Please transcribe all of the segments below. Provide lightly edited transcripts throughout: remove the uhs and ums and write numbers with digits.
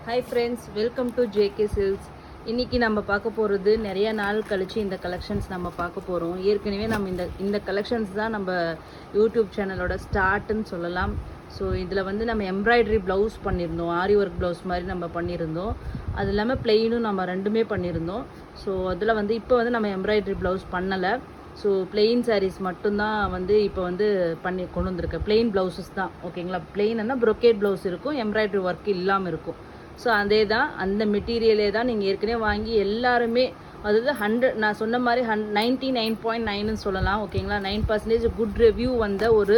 Hi friends, welcome to JK silks. இன்றைக்கி நம்ம பார்க்க போகிறது நிறைய நாள் கழித்து இந்த கலெக்ஷன்ஸ் நம்ம பார்க்க போகிறோம். ஏற்கனவே நம்ம இந்த கலெக்ஷன்ஸ் தான் நம்ம யூடியூப் சேனலோட ஸ்டார்ட்டுன்னு சொல்லலாம். ஸோ இதில் வந்து நம்ம எம்ப்ராய்டரி ப்ளவுஸ் பண்ணியிருந்தோம், ஆரி ஒர்க் ப்ளவுஸ் மாதிரி நம்ம பண்ணியிருந்தோம். அது இல்லாமல் பிளெயினும் நம்ம ரெண்டுமே பண்ணியிருந்தோம். ஸோ அதில் வந்து இப்போ வந்து நம்ம எம்ப்ராய்டரி ப்ளவுஸ் பண்ணலை. ஸோ பிளெயின் சாரீஸ் மட்டும்தான் வந்து இப்போ வந்து பண்ணி கொண்டு வந்திருக்கேன். பிளெயின் ப்ளவுசஸ் தான், ஓகேங்களா. பிளெயின்னா ப்ரொக்கேட் ப்ளவுஸ் இருக்கும், எம்ப்ராய்டரி ஒர்க் இல்லாமல் இருக்கும். ஸோ அதே தான், அந்த மெட்டீரியலே தான் நீங்கள் ஏற்கனவே வாங்கி எல்லாருமே, அதாவது 100, நான் சொன்ன மாதிரி 99.9ன்னு சொல்லலாம், ஓகேங்களா. 9% குட் ரிவ்யூ வந்த ஒரு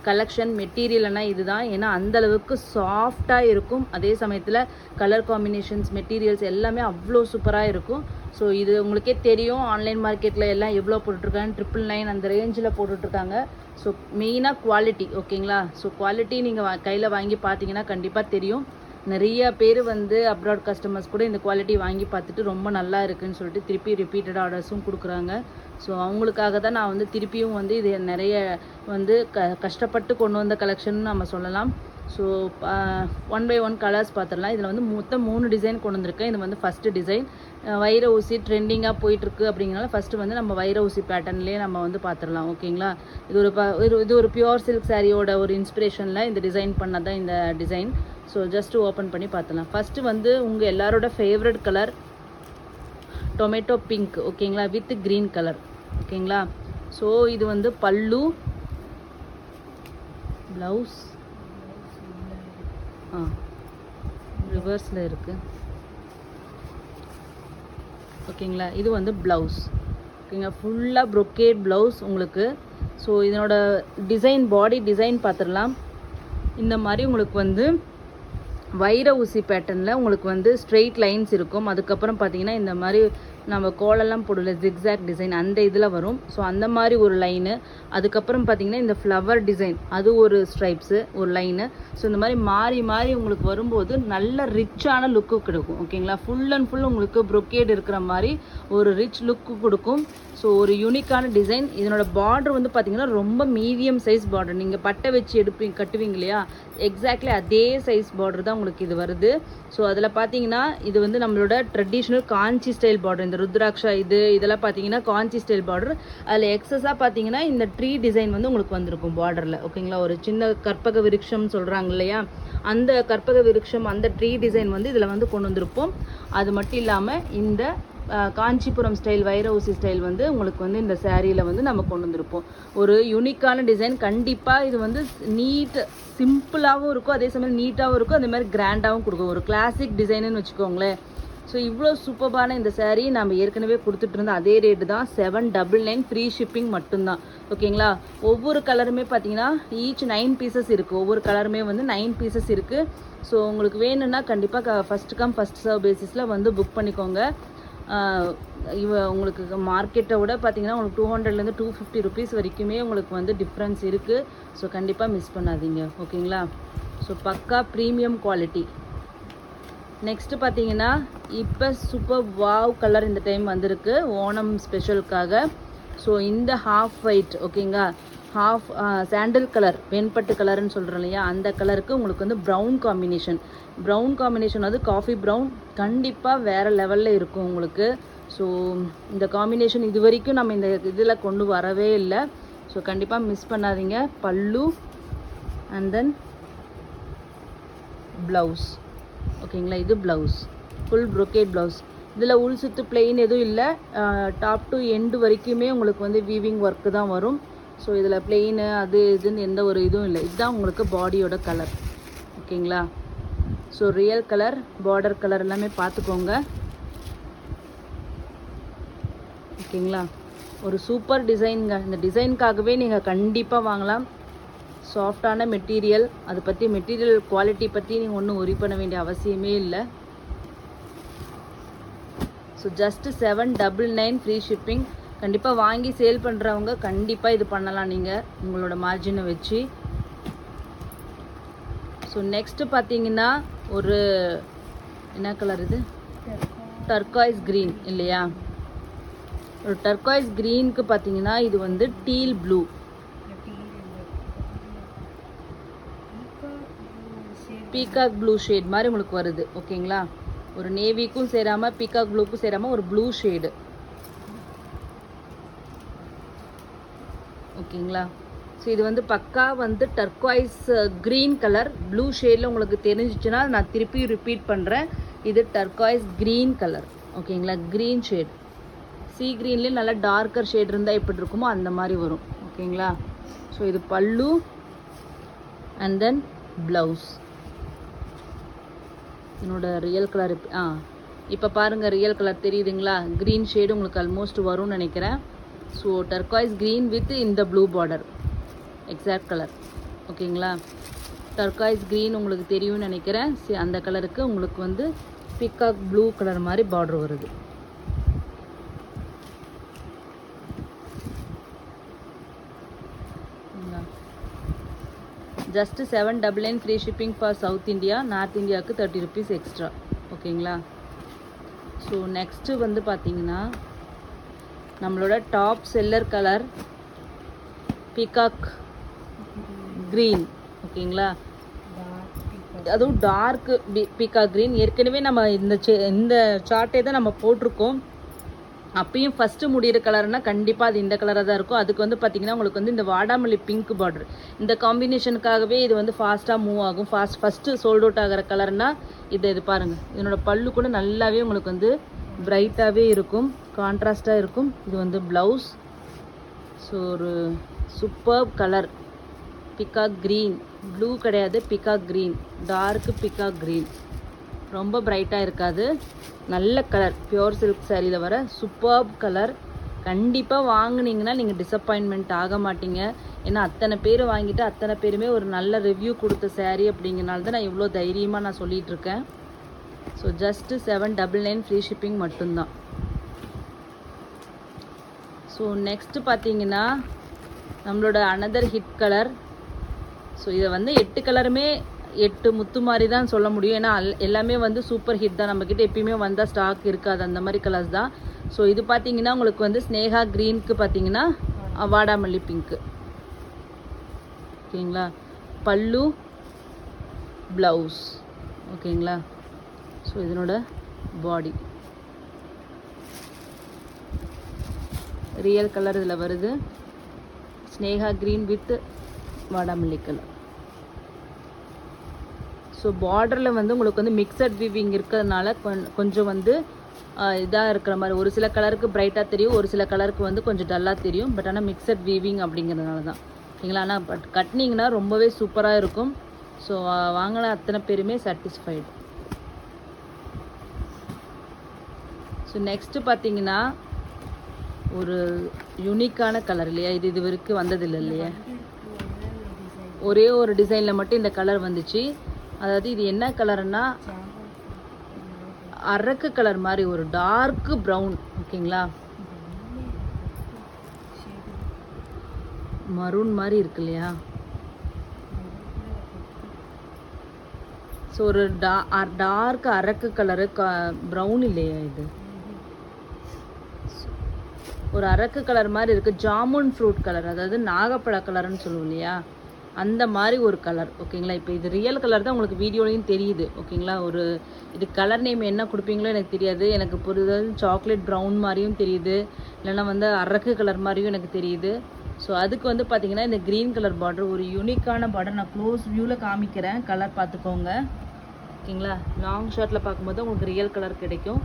கலெக்ஷன் மெட்டீரியல்னா இதுதான். ஏன்னா அந்தளவுக்கு சாஃப்டாக இருக்கும், அதே சமயத்தில் கலர் காம்பினேஷன்ஸ், மெட்டீரியல்ஸ் எல்லாமே அவ்வளோ சூப்பராக இருக்கும். ஸோ இது உங்களுக்கே தெரியும், ஆன்லைன் மார்க்கெட்டில் எல்லாம் எவ்வளோ போட்டுட்ருக்காங்க, 999 அந்த ரேஞ்சில் போட்டுட்ருக்காங்க. ஸோ மெயினாக குவாலிட்டி, ஓகேங்களா. ஸோ குவாலிட்டி நீங்கள் கையில் வாங்கி பார்த்தீங்கன்னா கண்டிப்பாக தெரியும். நிறைய பேர் வந்து அப்ராட் கஸ்டமர்ஸ் கூட இந்த குவாலிட்டி வாங்கி பார்த்துட்டு ரொம்ப நல்லா இருக்குன்னு சொல்லிட்டு திருப்பி ரிப்பீட்டட் ஆர்டர்ஸும் கொடுக்குறாங்க. ஸோ அவங்களுக்காக தான் நான் வந்து திருப்பியும் வந்து இது நிறைய வந்து கஷ்டப்பட்டு கொண்டு வந்த கலெக்ஷன் நம்ம சொல்லலாம். ஸோ 1 by 1 கலர்ஸ் பார்த்துடலாம். இதில் வந்து மொத்தம் 3 டிசைன் கொண்டு வந்திருக்கேன். இது வந்து ஃபஸ்ட்டு டிசைன். வைர ஊசி ட்ரெண்டிங்காக போயிட்டுருக்கு அப்படிங்கிறனால ஃபஸ்ட்டு வந்து நம்ம வைர ஊசி பேட்டர்ன்லேயே நம்ம வந்து பார்த்துடலாம், ஓகேங்களா. இது ஒரு பியூர் சில்க் சாரியோட ஒரு இன்ஸ்பிரேஷனில் இந்த டிசைன் பண்ணதான் இந்த டிசைன். ஸோ ஜஸ்ட்டு ஓப்பன் பண்ணி பார்த்துலாம். ஃபஸ்ட்டு வந்து உங்கள் எல்லாரோட ஃபேவரட் கலர் டொமேட்டோ பிங்க், ஓகேங்களா, வித் க்ரீன் கலர், ஓகேங்களா. ஸோ இது வந்து பல்லு, ப்ளவுஸ் ரிவர்ஸில் இருக்குது, ஓகேங்களா. இது வந்து ப்ளவுஸ், ஓகேங்க, ஃபுல்லாக ப்ரொக்கேட் ப்ளவுஸ் உங்களுக்கு. ஸோ இதனோட டிசைன், பாடி டிசைன் பார்த்துடலாம். இந்த மாதிரி உங்களுக்கு வந்து வைர ஊசி பேட்டர்னில் உங்களுக்கு வந்து ஸ்ட்ரெயிட் லைன்ஸ் இருக்கும். அதுக்கப்புறம் பார்த்தீங்கன்னா இந்த மாதிரி நம்ம கோலெல்லாம் போடல, ஜிக்ஸாக் டிசைன் அந்த இதில் வரும். ஸோ அந்த மாதிரி ஒரு லைனு. அதுக்கப்புறம் பார்த்தீங்கன்னா இந்த ஃப்ளவர் டிசைன், அது ஒரு ஸ்ட்ரைப்ஸு, ஒரு லைனு. ஸோ இந்த மாதிரி மாறி மாறி உங்களுக்கு வரும்போது நல்ல ரிச்சான லுக்கு கொடுக்கும், ஓகேங்களா. ஃபுல் அண்ட் ஃபுல் உங்களுக்கு ப்ரொக்கேட் இருக்கிற மாதிரி ஒரு ரிச் லுக்கு கொடுக்கும். ஸோ ஒரு யூனிக்கான டிசைன். இதனோட பார்டர் வந்து பார்த்தீங்கன்னா ரொம்ப மீடியம் சைஸ் பார்டர். நீங்கள் பட்டை வச்சு கட்டுவீங்க இல்லையா, எக்ஸாக்ட்லி அதே சைஸ் பார்டர் தான் உங்களுக்கு இது வருது. ஸோ அதில் பார்த்தீங்கன்னா இது வந்து நம்மளோட ட்ரெடிஷ்னல் காஞ்சி ஸ்டைல் பார்டர். இந்த ருத்ராட்சா இதெல்லாம் பார்த்தீங்கன்னா காஞ்சி ஸ்டைல் பார்டர். அதில் எக்ஸஸாக பார்த்தீங்கன்னா இந்த ட்ரீ டிசைன் வந்து உங்களுக்கு வந்திருக்கும் பார்டரில், ஓகேங்களா. ஒரு சின்ன கற்பக விருட்சம் சொல்கிறாங்க இல்லையா, அந்த கற்பக விருட்சம், அந்த ட்ரீ டிசைன் வந்து இதில் வந்து கொண்டு வந்திருப்போம். அது மட்டும் இல்லாமல் இந்த காஞ்சிபுரம் ஸ்டைல், வைர ஊசி ஸ்டைல் வந்து உங்களுக்கு வந்து இந்த சேரீயில் வந்து நம்ம கொண்டு வந்திருப்போம். ஒரு யூனிக்கான டிசைன். கண்டிப்பாக இது வந்து நீட், சிம்பிளாகவும் இருக்கும், அதே சமயம் நீட்டாகவும் இருக்கும், அதே மாதிரி கிராண்டாகவும் கொடுக்கும். ஒரு கிளாசிக் டிசைனுன்னு வச்சுக்கோங்களேன். ஸோ இவ்வளோ சூப்பரான இந்த சேரீ நம்ம ஏற்கனவே கொடுத்துட்டு இருந்த அதே ரேட்டு தான், 799 ஃப்ரீ ஷிப்பிங் மட்டும்தான், ஓகேங்களா. ஒவ்வொரு கலருமே பார்த்தீங்கன்னா ஈச் 9 பீசஸ் இருக்குது. ஒவ்வொரு கலருமே வந்து 9 பீசஸ் இருக்குது. ஸோ உங்களுக்கு வேணும்னா கண்டிப்பாக ஃபஸ்ட் கம் ஃபஸ்ட் சர்வ் பேசிஸில் வந்து புக் பண்ணிக்கோங்க. உங்களுக்கு மார்க்கெட்டை விட பார்த்தீங்கன்னா உங்களுக்கு 200லேருந்து 250 ருபீஸ் வரைக்குமே உங்களுக்கு வந்து டிஃப்ரென்ஸ் இருக்குது. ஸோ கண்டிப்பாக மிஸ் பண்ணாதீங்க, ஓகேங்களா. ஸோ பக்கா ப்ரீமியம் குவாலிட்டி. நெக்ஸ்ட்டு பார்த்தீங்கன்னா இப்போ சூப்பர் வாவ் கலர் இந்த டைம் வந்திருக்கு ஓணம் ஸ்பெஷலுக்காக. ஸோ இந்த ஹாஃப் ஒயிட், ஓகேங்களா, ஹாஃப் சாண்டில் கலர், வெண்பட்டு கலர்னு சொல்கிறோம் இல்லையா, அந்த கலருக்கு உங்களுக்கு வந்து ப்ரௌன் காம்பினேஷன் வந்து காஃபி ப்ரௌன், கண்டிப்பாக வேறு லெவலில் இருக்கும் உங்களுக்கு. ஸோ இந்த காம்பினேஷன் இது வரைக்கும் நம்ம இந்த இதில் கொண்டு வரவே இல்லை. ஸோ கண்டிப்பாக மிஸ் பண்ணாதீங்க. பல்லு அண்ட் தென் ப்ளவுஸ், ஓகேங்களா. இது ப்ளவுஸ், ஃபுல் ப்ரொக்கேட் ப்ளவுஸ். இதில் உள் சுத்து பிளெயின் எதுவும் இல்லை, டாப் டு எண்டு வரைக்குமே உங்களுக்கு வந்து வீவிங் ஒர்க்கு தான் வரும். ஸோ இதில் பிளெயின் அது இதுன்னு எந்த ஒரு இதுவும் இல்லை. இதுதான் உங்களுக்கு பாடியோட கலர், ஓகேங்களா. So real colour, border colour எல்லாமே பார்த்துக்கோங்க, ஓகேங்களா. ஒரு சூப்பர் டிசைனுங்க. இந்த டிசைனுக்காகவே நீங்கள் கண்டிப்பாக வாங்கலாம். சாஃப்டான மெட்டீரியல், அதை பற்றி மெட்டீரியல் குவாலிட்டி பற்றி நீங்கள் ஒன்றும் ஒரி பண்ண வேண்டிய அவசியமே இல்லை. So just 799 free shipping. கண்டிப்பாக வாங்கி சேல் பண்ணுறவங்க கண்டிப்பாக இது பண்ணலாம் நீங்கள் உங்களோட மார்ஜினை வச்சு. ஸோ நெக்ஸ்ட்டு பார்த்தீங்கன்னா ஒரு என்ன கலர் இது, டர்காய்ஸ் க்ரீன் இல்லையா. ஒரு டர்காய்ஸ் க்ரீனுக்கு பார்த்தீங்கன்னா இது வந்து deal blue, peacock blue shade மாதிரி உங்களுக்கு வருது. ஓகேங்களா, ஒரு நேவிக்கும் சேராமல் பீகாக் ப்ளூக்கும் சேராமல் ஒரு ப்ளூ ஷேடு. ஓகேங்களா, ஸோ இது வந்து பக்கா வந்து டர்க்வாய்ஸ் க்ரீன் கலர். ப்ளூ ஷேடில் உங்களுக்கு தெரிஞ்சிச்சுன்னா நான் திருப்பி ரிப்பீட் பண்ணுறேன், இது டர்க்வாய்ஸ் க்ரீன் கலர். ஓகேங்களா, க்ரீன் ஷேட். சீ க்ரீன்லேயே நல்லா டார்க்கர் ஷேட் இருந்தால் எப்படி இருக்குமோ அந்த மாதிரி வரும். ஓகேங்களா, ஸோ இது பல்லு அண்ட் தென் ப்ளவுஸ். என்னோட ரியல் கலர் இப்போ பாருங்கள், ரியல் கலர் தெரியுதுங்களா? க்ரீன் ஷேடு உங்களுக்கு ஆல்மோஸ்ட் வரும்னு நினைக்கிறேன். ஸோ டர்க்வாய்ஸ் க்ரீன் வித் இந்த ப்ளூ பார்டர், எக்ஸாக்ட் கலர். ஓகேங்களா, டர்க்வாய்ஸ் க்ரீன் உங்களுக்கு தெரியும்னு நினைக்கிறேன். அந்த கலருக்கு உங்களுக்கு வந்து பீகாக் ப்ளூ கலர் மாதிரி பார்டர் வருது. Just 799 free shipping for south India. North இந்தியாவுக்கு 30 rupees எக்ஸ்ட்ரா. ஓகேங்களா, ஸோ நெக்ஸ்ட்டு வந்து பார்த்தீங்கன்னா நம்மளோட top seller colour peacock green. ஓகேங்களா, அதுவும் டார்க் பீகாக் க்ரீன். ஏற்கனவே நம்ம இந்த சார்ட்டே தான் நம்ம போட்டிருக்கோம். அப்பயும் ஃபஸ்ட்டு முடிகிற கலர்னா கண்டிப்பாக அது இந்த கலராக தான் இருக்கும். அதுக்கு வந்து பார்த்திங்கன்னா உங்களுக்கு வந்து இந்த வாடாமல்லி பிங்க் பார்டர், இந்த காம்பினேஷனுக்காகவே இது வந்து ஃபாஸ்ட்டாக மூவ் ஆகும். ஃபஸ்ட்டு சோல்ட் அவுட் ஆகிற கலர்னால் இது பாருங்கள். இதனோட பல்லு கூட நல்லாவே உங்களுக்கு வந்து பிரைட்டாகவே இருக்கும், கான்ட்ராஸ்டாக இருக்கும். இது வந்து ப்ளவுஸ். ஸோ ஒரு super colour peacock green. Blue கிடையாது, peacock green, dark peacock green. ரொம்ப பிரைட்டாக இருக்காது, நல்ல கலர். பியோர் சில்க் சாரியில் வர சூப்பர் கலர். கண்டிப்பாக வாங்கினீங்கன்னா நீங்கள் டிசப்பாயின்மெண்ட் ஆக மாட்டீங்க. ஏன்னா அத்தனை பேர் வாங்கிட்டு அத்தனை பேருமே ஒரு நல்ல ரிவ்யூ கொடுத்த சாரீ அப்படிங்கிறனால தான் நான் இவ்வளோ தைரியமாக நான் சொல்லிகிட்ருக்கேன். ஸோ ஜஸ்ட்டு 799 ஃப்ரீ ஷிப்பிங் மட்டும்தான். ஸோ நெக்ஸ்ட்டு பார்த்தீங்கன்னா நம்மளோட அனதர் ஹிட் கலர். ஸோ இதை வந்து 8 கலருமே 8 முத்து மாதிரி தான் சொல்ல முடியும். ஏன்னா எல்லாமே வந்து சூப்பர் ஹிட் தான். நம்மக்கிட்ட எப்பயுமே வந்தால் ஸ்டாக் இருக்காது, அந்த மாதிரி கலர்ஸ் தான். ஸோ இது பார்த்தீங்கன்னா உங்களுக்கு வந்து ஸ்னேகா க்ரீனுக்கு பார்த்தீங்கன்னா வாடாமல்லி பிங்க்கு. ஓகேங்களா, பல்லு ப்ளவுஸ். ஓகேங்களா, ஸோ இதனோட பாடி ரியல் கலர் இதில் வருது. ஸ்னேகா க்ரீன் வித் வாடாமல்லி கலர். ஸோ பார்டரில் வந்து உங்களுக்கு வந்து மிக்சட் வீவிங் இருக்கிறதுனால கொஞ்சம் வந்து இதாக இருக்கிற மாதிரி ஒரு சில கலருக்கு பிரைட்டாக தெரியும், ஒரு சில கலருக்கு வந்து கொஞ்சம் டல்லாக தெரியும். பட் ஆனால் மிக்சட் வீவிங் அப்படிங்கிறதுனால தான். ஓகேங்களா, ஆனால் பட் கட்டினீங்கன்னா ரொம்பவே சூப்பராக இருக்கும். ஸோ வாங்கின அத்தனை பேருமே சாட்டிஸ்ஃபைடு. ஸோ நெக்ஸ்ட்டு பார்த்தீங்கன்னா ஒரு யூனிக்கான கலர் இல்லையா? இது வரைக்கும் வந்ததில்லை இல்லையா? ஒரே ஒரு டிசைனில் மட்டும் இந்த கலர் வந்துச்சு. அதாவது இது என்ன கலர்னா அரக்கு கலர் மாதிரி ஒரு டார்க் ப்ரௌன். ஓகேங்களா, மரூன் மாதிரி இருக்கு இல்லையா? ஸோ ஒரு டார்க் அரக்கு கலரு ப்ரௌன் இல்லையா? இது ஒரு அரக்கு கலர் மாதிரி இருக்குது. ஜாமுன் ஃப்ரூட் கலர், அதாவது நாகப்பழ கலர்னு சொல்லுவோம் இல்லையா? அந்த மாதிரி ஒரு கலர். ஓகேங்களா, இப்போ இது ரியல் கலர் தான் உங்களுக்கு வீடியோலையும் தெரியுது. ஓகேங்களா, ஒரு இது கலர் நேம் என்ன கொடுப்பீங்களோ எனக்கு தெரியாது. எனக்கு புரிதல் சாக்லேட் ப்ரௌன் மாதிரியும் தெரியுது, இல்லைன்னா வந்து அரக்கு கலர் மாதிரியும் எனக்கு தெரியுது. ஸோ அதுக்கு வந்து பார்த்தீங்கன்னா இந்த க்ரீன் கலர் பார்டர் ஒரு யூனிக்கான பார்டர். நான் க்ளோஸ் வியூவில் காமிக்கிறேன், கலர் பார்த்துக்கோங்க. ஓகேங்களா, லாங் ஷார்ட்டில் பார்க்கும்போது உங்களுக்கு ரியல் கலர் கிடைக்கும்.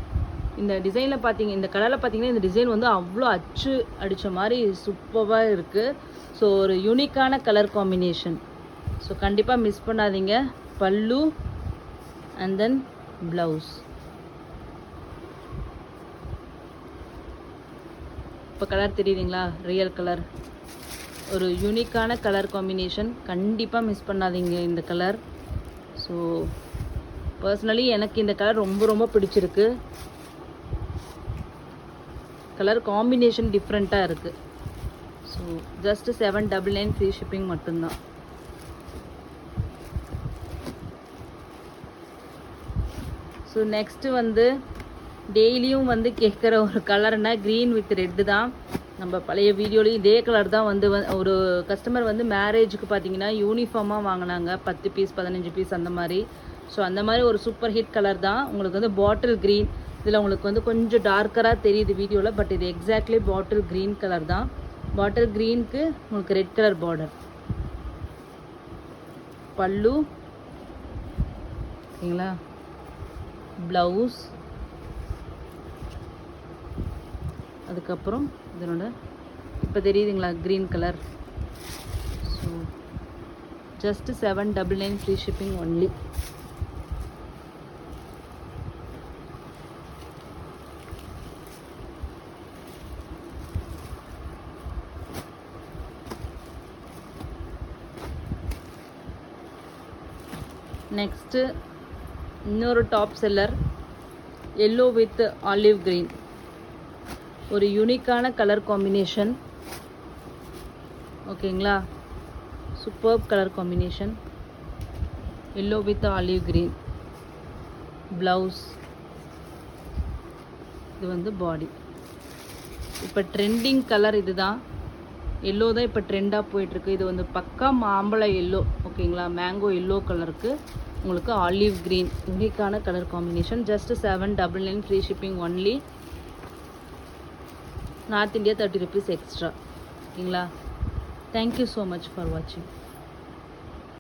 இந்த டிசைனில் பார்த்தீங்க, இந்த கலரில் பார்த்தீங்கன்னா இந்த டிசைன் வந்து அவ்வளோ அச்சு அடித்த மாதிரி சூப்பராக இருக்குது. ஸோ ஒரு யூனிக்கான கலர் காம்பினேஷன். ஸோ கண்டிப்பாக மிஸ் பண்ணாதீங்க. பல்லு அண்ட் தென் ப்ளவுஸ். இப்போ கலர் தெரியுதுங்களா? ரியல் கலர், ஒரு யூனிக்கான கலர் காம்பினேஷன். கண்டிப்பாக மிஸ் பண்ணாதீங்க இந்த கலர். ஸோ பர்சனலி எனக்கு இந்த கலர் ரொம்ப ரொம்ப பிடிச்சிருக்கு. கலர் காம்பினேஷன் டிஃப்ரெண்ட்டாக இருக்குது. ஸோ ஜஸ்ட்டு 799 ஃப்ரீ ஷிப்பிங் மட்டும்தான். ஸோ நெக்ஸ்ட்டு வந்து டெய்லியும் வந்து கேட்குற ஒரு கலர்னா க்ரீன் வித் ரெட்டு தான். நம்ம பழைய வீடியோலையும் இதே கலர் தான் வந்து ஒரு கஸ்டமர் வந்து மேரேஜுக்கு பார்த்தீங்கன்னா யூனிஃபார்மாக வாங்கினாங்க 10 பீஸ் 15 பீஸ் அந்த மாதிரி. ஸோ அந்த மாதிரி ஒரு சூப்பர் ஹிட் கலர் தான். உங்களுக்கு வந்து பாட்டில் க்ரீன், இதில் உங்களுக்கு வந்து கொஞ்சம் டார்க்கராக தெரியுது வீடியோவில், பட் இது எக்ஸாக்ட்லி பாட்டில் க்ரீன் கலர் தான். பாட்டில் க்ரீனுக்கு உங்களுக்கு ரெட் கலர் பார்டர், பல்லு ஓகேங்களா, ப்ளவுஸ், அதுக்கப்புறம் இதனோட இப்போ தெரியுதுங்களா green colour. So just 799 free shipping only. Next இன்னொரு top seller yellow with olive green. ஒரு யூனிக்கான கலர் காம்பினேஷன் ஓகேங்களா, superb colour combination. Yellow with olive green blouse, இது வந்து பாடி. இப்போ ட்ரெண்டிங் கலர் இது தான், எல்லோ தான் இப்போ ட்ரெண்டாக போயிட்டுருக்கு. இது வந்து பக்கா மாம்பழ எல்லோ ஓகேங்களா, மேங்கோ எல்லோ கலருக்கு உங்களுக்கு ஆலிவ் க்ரீன் யூனிக்கான colour combination. Just 799 free shipping only. North India 30 rupees extra ஓகேங்களா. தேங்க்யூ ஸோ மச் ஃபார் வாட்சிங்.